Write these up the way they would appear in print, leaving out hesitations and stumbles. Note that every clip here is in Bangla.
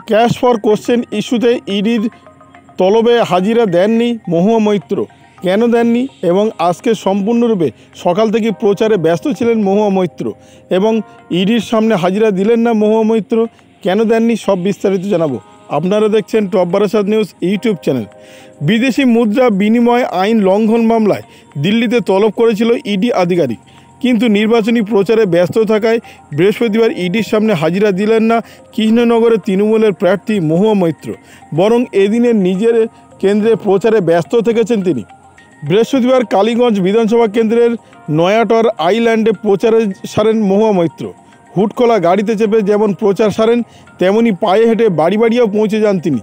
ক্যাশ ফর কোশ্চেন ইস্যুতে ইডির তলবে হাজিরা দেননি মহুয়া মৈত্র। কেন দেননি এবং আজকে সম্পূর্ণরূপে সকাল থেকে প্রচারে ব্যস্ত ছিলেন মহুয়া মৈত্র এবং ইডির সামনে হাজিরা দিলেন না মহুয়া মৈত্র। কেন দেননি সব বিস্তারিত জানাবো। আপনারা দেখছেন top Barasat news YouTube channel. বিদেশি মুদ্রা বিনিময় আইন লঙ্ঘন মামলায় দিল্লিতে তলব করেছিল ইডি আধিকারিক, কিন্তু নির্বাচনী প্রচারে ব্যস্ত থাকায় বৃহস্পতিবার ইডির সামনে হাজিরা দিলেন না কৃষ্ণনগরের তৃণমূলের প্রার্থী মহুয়া মৈত্র, বরং এদিনের নিজের কেন্দ্রে প্রচারে ব্যস্ত থেকেছেন তিনি। বৃহস্পতিবার কালীগঞ্জ বিধানসভা কেন্দ্রের নয়াটর আইল্যান্ডে প্রচারে সারেন মহুয়া মৈত্র। হুটখোলা গাড়িতে চেপে যেমন প্রচার সারেন, তেমনি পায়ে হেঁটে বাড়ি বাড়িও পৌঁছে যান তিনি।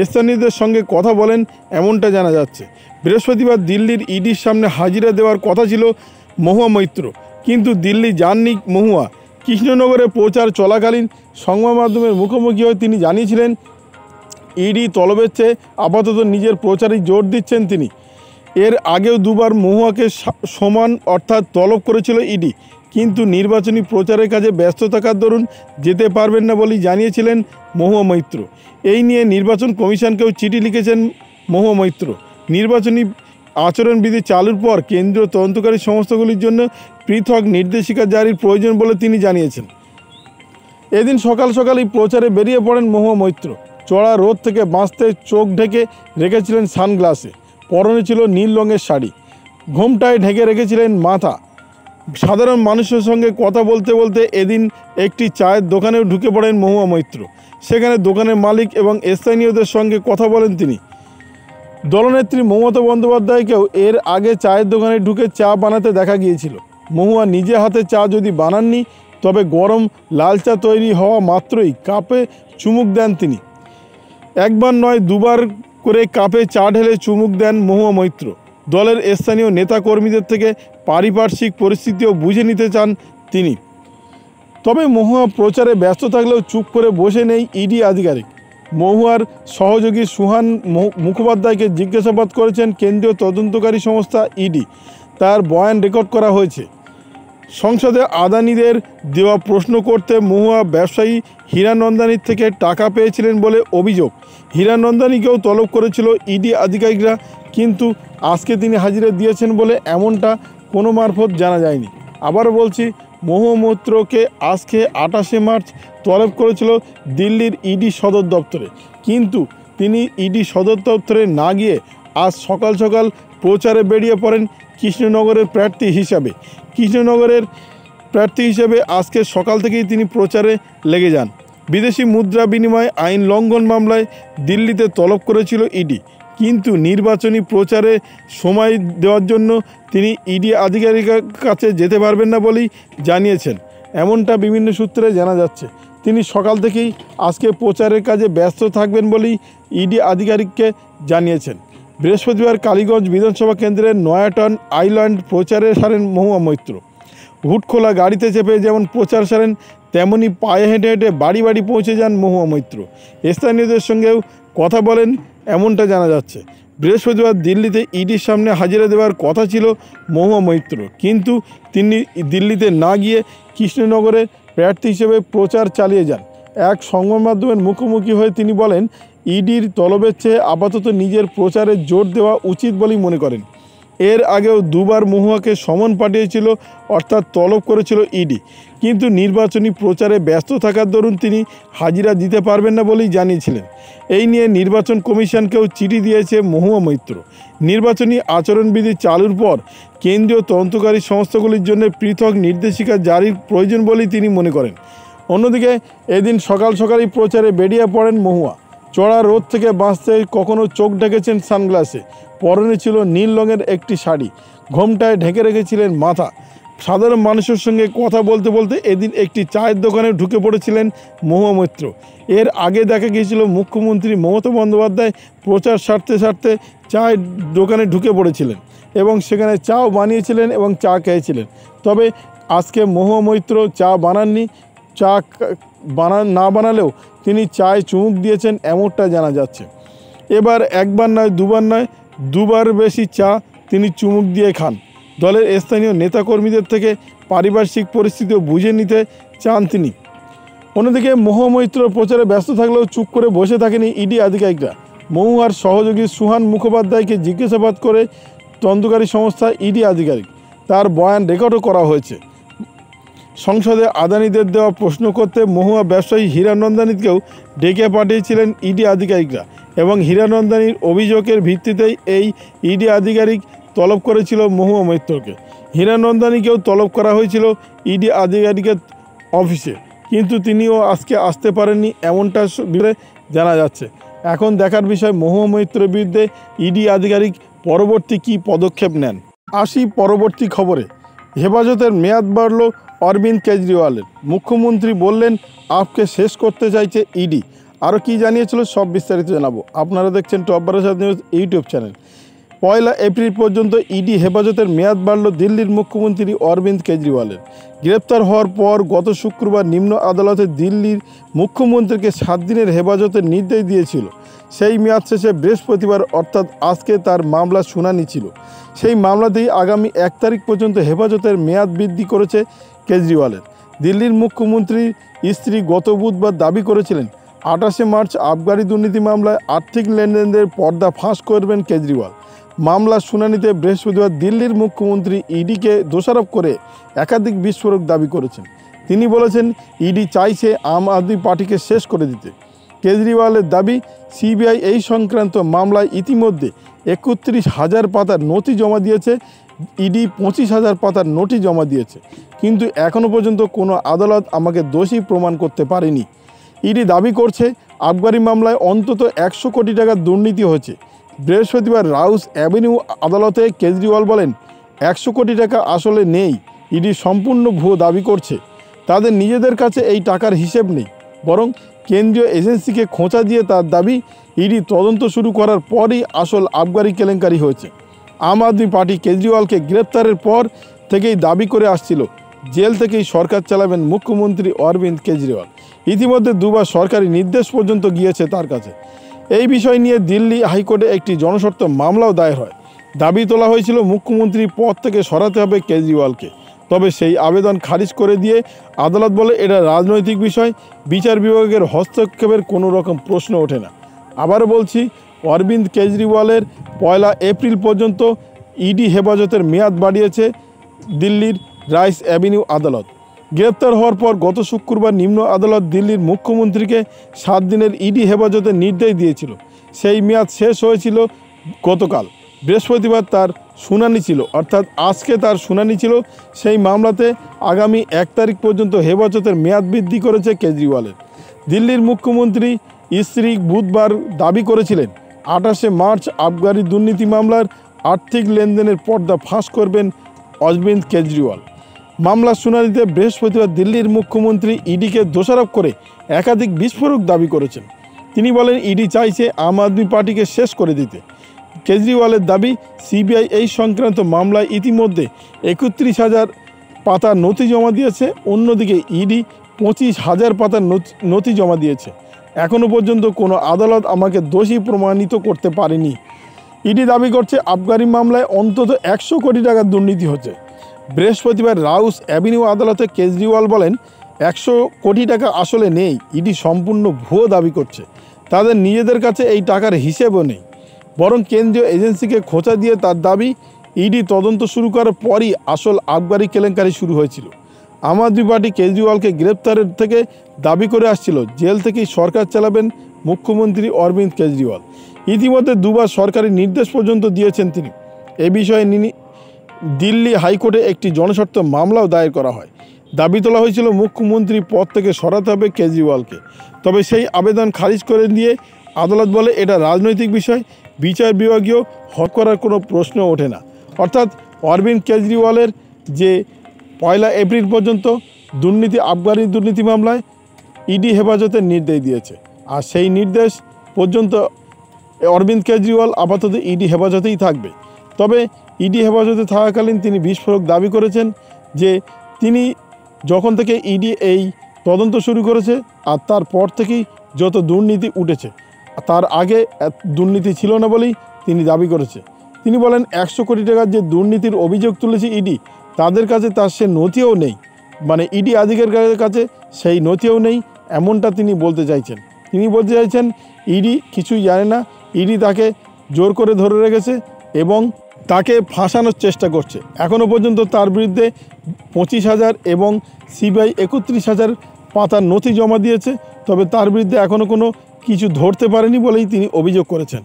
স্থানীয়দের সঙ্গে কথা বলেন এমনটা জানা যাচ্ছে। বৃহস্পতিবার দিল্লির ইডির সামনে হাজিরা দেওয়ার কথা ছিল মহুয়া মৈত্র, কিন্তু দিল্লি যাননি মহুয়া। কৃষ্ণনগরে প্রচার চলাকালীন সংবাদ মাধ্যমের মুখোমুখি হয়ে তিনি জানিয়েছিলেন ইডি তলবের চেয়ে আপাতত নিজের প্রচারেই জোর দিচ্ছেন তিনি। এর আগেও দুবার মহুয়াকে সমান অর্থাৎ তলব করেছিল ইডি, কিন্তু নির্বাচনী প্রচারের কাজে ব্যস্ত থাকার দরুন যেতে পারবেন না বলেই জানিয়েছিলেন মহুয়া মৈত্র। এই নিয়ে নির্বাচন কমিশনকেও চিঠি লিখেছেন মহুয়া মৈত্র। নির্বাচনী আচরণবিধি চালুর পর কেন্দ্রীয় তদন্তকারী সংস্থাগুলির জন্য পৃথক নির্দেশিকা জারির প্রয়োজন বলে তিনি জানিয়েছেন। এদিন সকাল সকালই প্রচারে বেরিয়ে পড়েন মহুয়া মৈত্র। চড়া রোদ থেকে বাঁচতে চোখ ঢেকে রেখেছিলেন সানগ্লাসে, পরনে ছিল নীল রঙের শাড়ি, ঘোমটায় ঢেকে রেখেছিলেন মাথা। সাধারণ মানুষের সঙ্গে কথা বলতে বলতে এদিন একটি চায়ের দোকানেও ঢুকে পড়েন মহুয়া মৈত্র। সেখানে দোকানের মালিক এবং স্থানীয়দের সঙ্গে কথা বলেন তিনি। দলনেত্রী মমতা বন্দ্যোপাধ্যায়কেও এর আগে চায়ের দোকানে ঢুকে চা বানাতে দেখা গিয়েছিল। মহুয়া নিজে হাতে চা যদি বানাননি, তবে গরম লাল চা তৈরি হওয়া মাত্রই কাপে চুমুক দেন তিনি। একবার নয় দুবার করে কাপে চা ঢেলে চুমুক দেন মহুয়া মৈত্র। দলের স্থানীয় নেতাকর্মীদের থেকে পারিপার্শ্বিক পরিস্থিতিও বুঝে নিতে চান তিনি। তবে মহুয়া প্রচারে ব্যস্ত থাকলেও চুপ করে বসে নেই ইডি আধিকারিক। মহুয়ার সহযোগী সুহান মুখোপাধ্যায়কে জিজ্ঞাসাবাদ করেছেন কেন্দ্রীয় তদন্তকারী সংস্থা ইডি। তার বয়ান রেকর্ড করা হয়েছে। সংসদে আদানিদের দেওয়া প্রশ্ন করতে মহুয়া ব্যবসায়ী হীরানন্দানীর থেকে টাকা পেয়েছিলেন বলে অভিযোগ। হীরানন্দানীকেও তলব করেছিল ইডি আধিকারিকরা, কিন্তু আজকে তিনি হাজিরা দিয়েছেন বলে এমনটা কোনো মারফত জানা যায়নি। আবারও বলছি, মহুয়া মৈত্রকে আজকে 28শে মার্চ তলব করেছিল দিল্লির ইডি সদর দপ্তরে, কিন্তু তিনি ইডি সদর দপ্তরে না গিয়ে আজ সকাল সকাল প্রচারে বেরিয়ে পড়েন কৃষ্ণনগরের প্রার্থী হিসাবে। কৃষ্ণনগরের প্রার্থী হিসেবে আজকে সকাল থেকেই তিনি প্রচারে লেগে যান। বিদেশি মুদ্রা বিনিময় আইন লঙ্ঘন মামলায় দিল্লিতে তলব করেছিল ইডি, কিন্তু নির্বাচনী প্রচারে সময় দেওয়ার জন্য তিনি ইডি আধিকারিকের কাছে যেতে পারবেন না বলেই জানিয়েছেন। এমনটা বিভিন্ন সূত্রে জানা যাচ্ছে। তিনি সকাল থেকেই আজকে প্রচারের কাজে ব্যস্ত থাকবেন বলেই ইডি আধিকারিককে জানিয়েছেন। বৃহস্পতিবার কালীগঞ্জ বিধানসভা কেন্দ্রের নয়াটন আইল্যান্ড প্রচারে সারেন মহুয়া মৈত্র। হুটখোলা গাড়িতে চেপে যেমন প্রচার সারেন, তেমনি পায়ে হেঁটে হেঁটে বাড়ি বাড়ি পৌঁছে যান মহুয়া মৈত্র। স্থানীয়দের সঙ্গেও কথা বলেন এমনটা জানা যাচ্ছে। বৃহস্পতিবার দিল্লিতে ইডির সামনে হাজিরা দেওয়ার কথা ছিল মহুয়া মৈত্র, কিন্তু তিনি দিল্লিতে না গিয়ে কৃষ্ণনগরে প্রার্থী হিসেবে প্রচার চালিয়ে যান। এক সংবাদ মাধ্যমের মুখোমুখি হয়ে তিনি বলেন ইডির তলবের চেয়ে আপাতত নিজের প্রচারে জোর দেওয়া উচিত বলেই মনে করেন। এর আগেও দুবার মহুয়াকে সমন পাঠিয়েছিল, অর্থাৎ তলব করেছিল ইডি, কিন্তু নির্বাচনী প্রচারে ব্যস্ত থাকার দরুন তিনি হাজিরা দিতে পারবেন না বলেই জানিয়েছিলেন। এই নিয়ে নির্বাচন কমিশনকেও চিঠি দিয়েছে মহুয়া মৈত্র। নির্বাচনী আচরণবিধি চালুর পর কেন্দ্রীয় তদন্তকারী সংস্থাগুলির জন্য পৃথক নির্দেশিকা জারির প্রয়োজন বলেই তিনি মনে করেন। অন্যদিকে এদিন সকাল সকালই প্রচারে বেরিয়ে পড়েন মহুয়া। চড়া রোদ থেকে বাঁচতে কখনো চোখ ঢেকেছেন সানগ্লাসে, পরনে ছিল নীল রঙের একটি শাড়ি, ঘোমটায় ঢেকে রেখেছিলেন মাথা। সাধারণ মানুষের সঙ্গে কথা বলতে বলতে এদিন একটি চায়ের দোকানে ঢুকে পড়েছিলেন মহুয়া মৈত্র। এর আগে দেখা গিয়েছিল মুখ্যমন্ত্রী মমতা বন্দ্যোপাধ্যায় প্রচার সারতে সারতে চায়ের দোকানে ঢুকে পড়েছিলেন এবং সেখানে চাও বানিয়েছিলেন এবং চা খেয়েছিলেন। তবে আজকে মহুয়া মৈত্র চা বানাননি। চা না বানালেও তিনি চায়ে চুমুক দিয়েছেন এমনটা জানা যাচ্ছে। এবার একবার নয় দুবার নয়, দুবার বেশি চা তিনি চুমুক দিয়ে খান। দলের স্থানীয় নেতাকর্মীদের থেকে পারিপার্শ্বিক পরিস্থিতিও বুঝে নিতে চান তিনি। অন্যদিকে মহুয়া মৈত্র প্রচারে ব্যস্ত থাকলেও চুপ করে বসে থাকেনি ইডি আধিকারিকরা। মহুয়ার সহযোগী সুহান মুখোপাধ্যায়কে জিজ্ঞাসাবাদ করে তদন্তকারী সংস্থা ইডি আধিকারিক, তার বয়ান রেকর্ডও করা হয়েছে। সংসদে আদানিদের দেওয়া প্রশ্ন করতে মহুয়া ব্যবসায়ী হীরানন্দানীকেও ডেকে পাঠিয়েছিলেন ইডি আধিকারিকরা এবং হীরানন্দানীর অভিযোগের ভিত্তিতেই এই ইডি আধিকারিক তলব করেছিল মহুয়া মৈত্রকে। হীরানন্দানীকেও তলব করা হয়েছিল ইডি আধিকারিকের অফিসে, কিন্তু তিনিও আজকে আসতে পারেননি এমনটা জানা যাচ্ছে। এখন দেখার বিষয় মহুয়া মৈত্রের বিরুদ্ধে ইডি আধিকারিক পরবর্তী কী পদক্ষেপ নেন। আসি পরবর্তী খবরে। হেফাজতের মেয়াদ বাড়ল অরবিন্দ কেজরিওয়ালের। মুখ্যমন্ত্রী বললেন আপকে শেষ করতে চাইছে ইডি। আরও কী জানিয়েছিল সব বিস্তারিত জানাবো। আপনারা দেখছেন top Barasat news YouTube channel. 1 April পর্যন্ত ইডি হেফাজতের মেয়াদ বাড়ল দিল্লির মুখ্যমন্ত্রী অরবিন্দ কেজরিওয়ালের। গ্রেপ্তার হওয়ার পর গত শুক্রবার নিম্ন আদালতে দিল্লির মুখ্যমন্ত্রীকে 7 দিনের হেফাজতের নির্দেশ দিয়েছিল। সেই মেয়াদ শেষে বৃহস্পতিবার অর্থাৎ আজকে তার মামলার শুনানি ছিল। সেই মামলাতেই আগামী 1 তারিখ পর্যন্ত হেফাজতের মেয়াদ বৃদ্ধি করেছে কেজরিওয়ালের। দিল্লির মুখ্যমন্ত্রীর স্ত্রী গত বুধবার দাবি করেছিলেন 28শে মার্চ আবগারি দুর্নীতি মামলায় আর্থিক লেনদেনের পর্দা ফাঁস করবেন কেজরিওয়াল। মামলার শুনানিতে বৃহস্পতিবার দিল্লির মুখ্যমন্ত্রী ইডিকে দোষারোপ করে একাধিক বিস্ফোরক দাবি করেছেন। তিনি বলেছেন ইডি চাইছে আম আদমি পার্টিকে শেষ করে দিতে। কেজরিওয়ালের দাবি সিবিআই এই সংক্রান্ত মামলায় ইতিমধ্যে 31,000 পাতার নথি জমা দিয়েছে। ইডি 25,000 পাতার নোটিশ জমা দিয়েছে, কিন্তু এখনও পর্যন্ত কোনো আদালত আমাকে দোষী প্রমাণ করতে পারেনি। ইডি দাবি করছে আবগারি মামলায় অন্তত 100 কোটি টাকার দুর্নীতি হয়েছে। বৃহস্পতিবার রাউস অ্যাভিনিউ আদালতে কেজরিওয়াল বলেন 100 কোটি টাকা আসলে নেই। ইডি সম্পূর্ণ ভুয়ো দাবি করছে। তাদের নিজেদের কাছে এই টাকার হিসেব নেই, বরং কেন্দ্রীয় এজেন্সিকে খোঁচা দিয়ে তার দাবি ইডি তদন্ত শুরু করার পরই আসল আবগারি কেলেঙ্কারি হয়েছে। আম আদমি পার্টি কেজরিওয়ালকে গ্রেপ্তারের পর থেকেই দাবি করে আসছিল জেল থেকেই সরকার চালাবেন মুখ্যমন্ত্রী অরবিন্দ কেজরিওয়াল। ইতিমধ্যে দুবার সরকারি নির্দেশ পর্যন্ত গিয়েছে তার কাছে। এই বিষয় নিয়ে দিল্লি হাইকোর্টে একটি জনস্বার্থ মামলাও দায়ের হয়। দাবি তোলা হয়েছিল মুখ্যমন্ত্রীর পদ থেকে সরাতে হবে কেজরিওয়ালকে। তবে সেই আবেদন খারিজ করে দিয়ে আদালত বলে এটা রাজনৈতিক বিষয়, বিচার বিভাগের হস্তক্ষেপের কোনো রকম প্রশ্ন ওঠে না। আবারও বলছি, অরবিন্দ কেজরিওয়ালের 1 এপ্রিল পর্যন্ত ইডি হেফাজতের মেয়াদ বাড়িয়েছে দিল্লির রাইস অ্যাভিনিউ আদালত। গ্রেপ্তার হওয়ার পর গত শুক্রবার নিম্ন আদালত দিল্লির মুখ্যমন্ত্রীকে 7 দিনের ইডি হেফাজতের নির্দেশ দিয়েছিল। সেই মেয়াদ শেষ হয়েছিল গতকাল। বৃহস্পতিবার তার শুনানি ছিল, অর্থাৎ আজকে তার শুনানি ছিল। সেই মামলাতে আগামী 1 তারিখ পর্যন্ত হেফাজতের মেয়াদ বৃদ্ধি করেছে কেজরিওয়ালের। দিল্লির মুখ্যমন্ত্রী স্ত্রী বুধবার দাবি করেছিলেন 28শে মার্চ আবগারি দুর্নীতি মামলার আর্থিক লেনদেনের পর্দা ফাঁস করবেন অরবিন্দ কেজরিওয়াল। মামলার শুনানিতে বৃহস্পতিবার দিল্লির মুখ্যমন্ত্রী ইডিকে দোষারোপ করে একাধিক বিস্ফোরক দাবি করেছেন। তিনি বলেন ইডি চাইছে আম আদমি পার্টিকে শেষ করে দিতে। কেজরিওয়ালের দাবি সিবিআই এই সংক্রান্ত মামলায় ইতিমধ্যে 31,000 পাতার নথি জমা দিয়েছে। অন্যদিকে ইডি 25,000 পাতার নথি জমা দিয়েছে। এখনও পর্যন্ত কোনো আদালত আমাকে দোষী প্রমাণিত করতে পারেনি। ইডি দাবি করছে আবগারি মামলায় অন্তত 100 কোটি টাকার দুর্নীতি হচ্ছে। বৃহস্পতিবার রাউস অ্যাভিনিউ আদালতে কেজরিওয়াল বলেন 100 কোটি টাকা আসলে নেই। ইডি সম্পূর্ণ ভুয়ো দাবি করছে। তাদের নিজেদের কাছে এই টাকার হিসেবও নেই, বরং কেন্দ্রীয় এজেন্সিকে খোঁচা দিয়ে তার দাবি ইডি তদন্ত শুরু করার পরই আসল আবগারি কেলেঙ্কারি শুরু হয়েছিল। আম আদমি পার্টি কেজরিওয়ালকে গ্রেপ্তারের থেকে দাবি করে আসছিল জেল থেকেই সরকার চালাবেন মুখ্যমন্ত্রী অরবিন্দ কেজরিওয়াল। ইতিমধ্যে দুবার সরকারি নির্দেশ পর্যন্ত দিয়েছেন তিনি। এ বিষয়ে দিল্লি হাইকোর্টে একটি জনস্বার্থ মামলাও দায়ের করা হয়। দাবি তোলা হয়েছিল মুখ্যমন্ত্রী পদ থেকে সরাতে হবে কেজরিওয়ালকে। তবে সেই আবেদন খারিজ করে দিয়ে আদালত বলে এটা রাজনৈতিক বিষয়, বিচার বিভাগীয় হক করার কোনো প্রশ্ন ওঠে না। অর্থাৎ অরবিন্দ কেজরিওয়ালের যে 1 এপ্রিল পর্যন্ত আবগারি দুর্নীতি মামলায় ইডি হেফাজতের নির্দেশ দিয়েছে, আর সেই নির্দেশ পর্যন্ত অরবিন্দ কেজরিওয়াল আপাতত ইডি হেফাজতেই থাকবে। তবে ইডি হেফাজতে থাকাকালীন তিনি বিস্ফোরক দাবি করেছেন যে তিনি যখন থেকে ইডি এই তদন্ত শুরু করেছে আর তারপর থেকেই যত দুর্নীতি উঠেছে, তার আগে দুর্নীতি ছিল না বলেই তিনি দাবি করেছে। তিনি বলেন 100 কোটি টাকার যে দুর্নীতির অভিযোগ তুলেছে ইডি, তাদের কাছে তার সে নথিও নেই, মানে ইডি আধিকারিকের কাছে সেই নথিও নেই এমনটা তিনি বলতে চাইছেন। তিনি বলতে চাইছেন ইডি কিছুই জানে না, ইডি তাকে জোর করে ধরে রেখেছে এবং তাকে ফাঁসানোর চেষ্টা করছে। এখনও পর্যন্ত তার বিরুদ্ধে 25,000 এবং সিবিআই 31,000 পাতার নথি জমা দিয়েছে, তবে তার বিরুদ্ধে এখনও কোনো কিছু ধরতে পারেনি বলেই তিনি অভিযোগ করেছেন।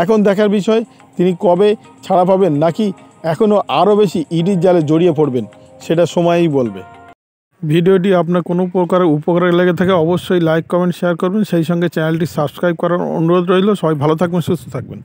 এখন দেখার বিষয় তিনি কবে ছাড়া পাবেন, নাকি এখনও আরও বেশি ইডির জালে জড়িয়ে পড়বেন, সেটা সময়ই বলবে। ভিডিওটি আপনার কোনো প্রকার উপকারে লেগে থাকে অবশ্যই লাইক, কমেন্ট, শেয়ার করবেন। সেই সঙ্গে চ্যানেলটি সাবস্ক্রাইব করার অনুরোধ রইল। সবাই ভালো থাকবেন, সুস্থ থাকবেন।